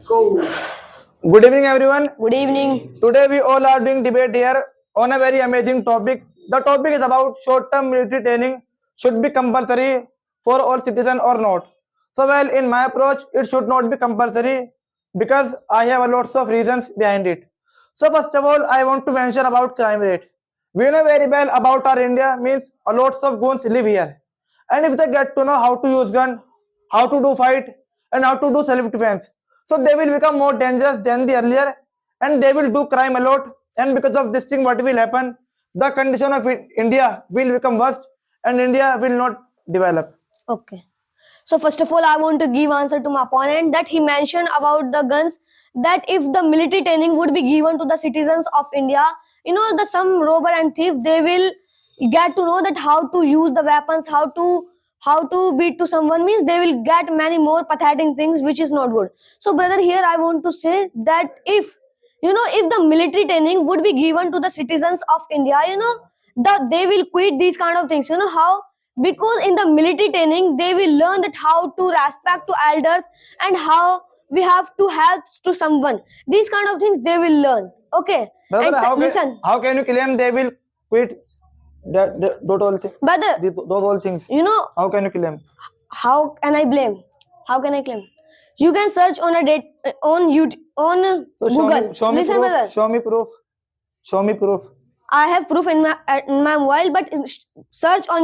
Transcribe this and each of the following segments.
Go. Good evening, everyone. Good evening. Today we all are doing debate here on a very amazing topic. The topic is about short-term military training should be compulsory for all citizens or not. So, well, in my approach, it should not be compulsory because I have a lots of reasons behind it. So, first of all, I want to mention about crime rate. We know very well about our India means a lots of goons live here, and if they get to know how to use gun, how to do fight, and how to do self-defense, so they will become more dangerous than the earlier, and they will do crime a lot. And because of this thing, what will happen? The condition of India will become worse, and India will not develop. Okay. So first of all, I want to give answer to my opponent that he mentioned about the guns, that if the military training would be given to the citizens of India, the some robber and thief, they will get to know that how to use the weapons, how to beat to someone, means they will get many more pathetic things, which is not good. So brother, here I want to say that if the military training would be given to the citizens of India, they will quit these kind of things. You know how? Because in the military training they will learn that how to respect to elders and how we have to help to someone. These kind of things they will learn. Okay. Brother, And listen, how can you claim they will quit those all things? brother, Those all things. How can you claim? how can I blame? How can I claim? You can search on a date on YouTube, on So Google. show me Listen, proof. brother. Show me proof. Show me proof. I have proof in my mobile, but search on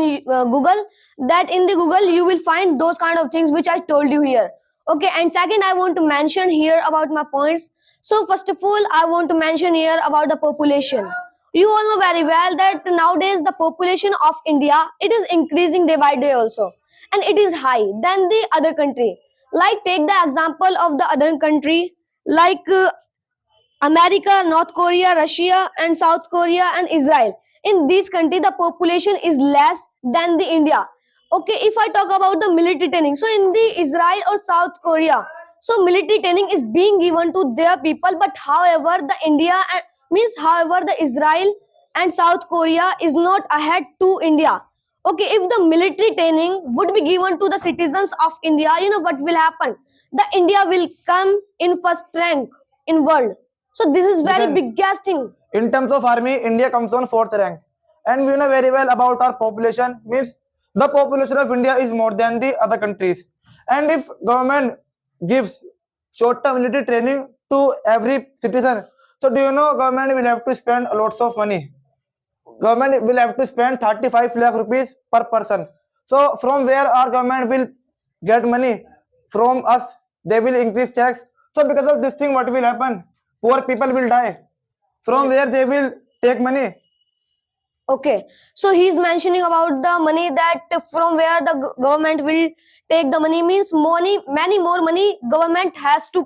Google. That in the Google you will find those kind of things which I told you here. Okay, and second, I want to mention here about my points. So first of all, I want to mention here about the population. You all know very well that nowadays the population of India, it is increasing day by day also, and it is high than the other country. Like take the example of the other country, like America, North Korea, Russia, and South Korea and Israel. In these countries, the population is less than the India. Okay, if I talk about the military training, so in the Israel or South Korea, so military training is being given to their people, but however, the India means however the Israel and South Korea is not ahead to India. Okay, if the military training would be given to the citizens of India, you know what will happen? The India will come in first rank in world. So this is very Listen, biggest thing. In terms of army, India comes on 4th rank, and we know very well about our population. Means the population of India is more than the other countries. And if government gives short-term military training to every citizen, so do you know government will have to spend lots of money. Government will have to spend 35 lakh rupees per person. So from where our government will get money? From us. They will increase tax. So because of this thing, what will happen? Poor people will die. From where they will take money? Okay, so he's mentioning about the money, that from where the government will take the money, means many more money government has to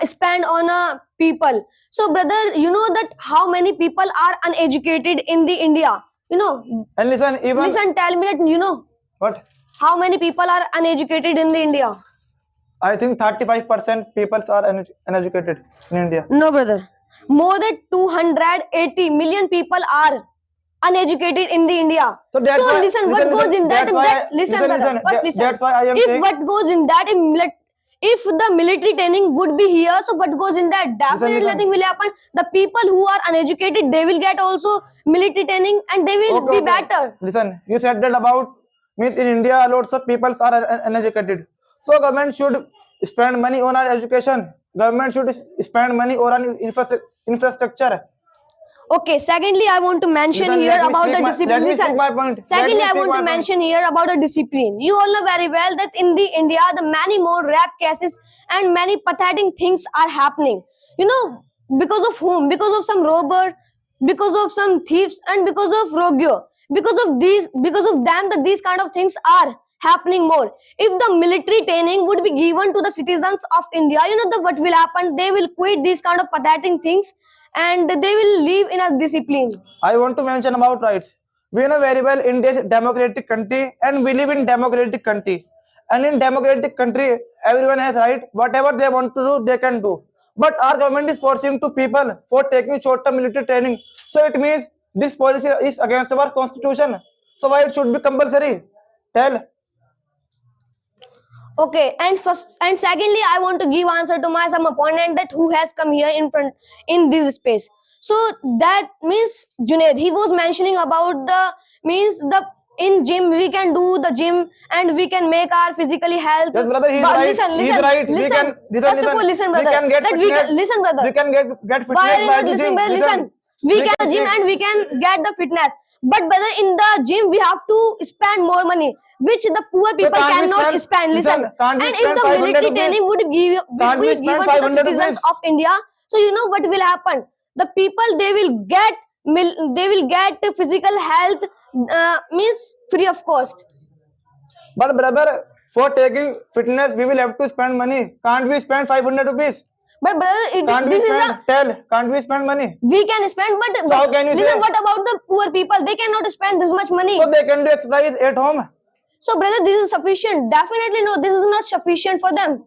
spend on people. So brother, you know that how many people are uneducated in the India? And listen, Tell me that what? how many people are uneducated in the India? I think 35% people are uneducated in India. No, brother. More than 280 million people are uneducated in the India. So that's why, listen, what goes in that? Listen, brother. First, listen. That's why I am saying. If what goes in that, if the military training would be here, so what goes in that? Definitely nothing will happen. The people who are uneducated, they will get also military training, and they will be better. Listen, you said that about means in India, lots of people are uneducated. So government should spend money on our education. Government should spend money on infrastructure. Okay, secondly, I want to mention here about the discipline. Listen, secondly, I want to mention here about the discipline. You all know very well that in the India, the many more rape cases and many pathetic things are happening. Because of whom? Because of some robber, because of some thieves, and because of rogue. Because of them, that these kind of things are happening more. If the military training would be given to the citizens of India, what will happen? They will quit these kind of pathetic things, and they will live in a discipline. I want to mention about rights. We know very well India is a democratic country, and we live in democratic country. And in democratic country, everyone has right. Whatever they want to do, they can do. But our government is forcing to people for taking short-term military training. So it means this policy is against our constitution. So why it should be compulsory? Tell. Okay, and first and secondly, I want to give answer to my some opponent that who has come here in front in this space. So that means Junaid, he was mentioning about the means the in gym we can do the gym and we can make our physically health. Yes, brother, he is But right. listen, He is listen, right. listen. We can listen, First of all, listen, brother. We can get that we fitness. can, listen, brother. We can get fitness Why are you by not the listening, gym. brother? Listen. We can gym sit. and we can get the fitness. But brother, in the gym we have to spend more money, which the poor people can't we cannot spend. Listen, can't we and if spend the 500 military rupees? training would Can't we be spend given to the 500 citizens rupees? of India, so you know what will happen? The people they will get physical health means free of cost. But brother, for taking fitness, we will have to spend money. Can't we spend 500 rupees? But brother, Can't we this is spend? a Can't we spend money? we can spend, but, So how can you listen, say? what about the poor people? They cannot spend this much money. So they can do exercise at home. So brother, this is sufficient. Definitely no, this is not sufficient for them.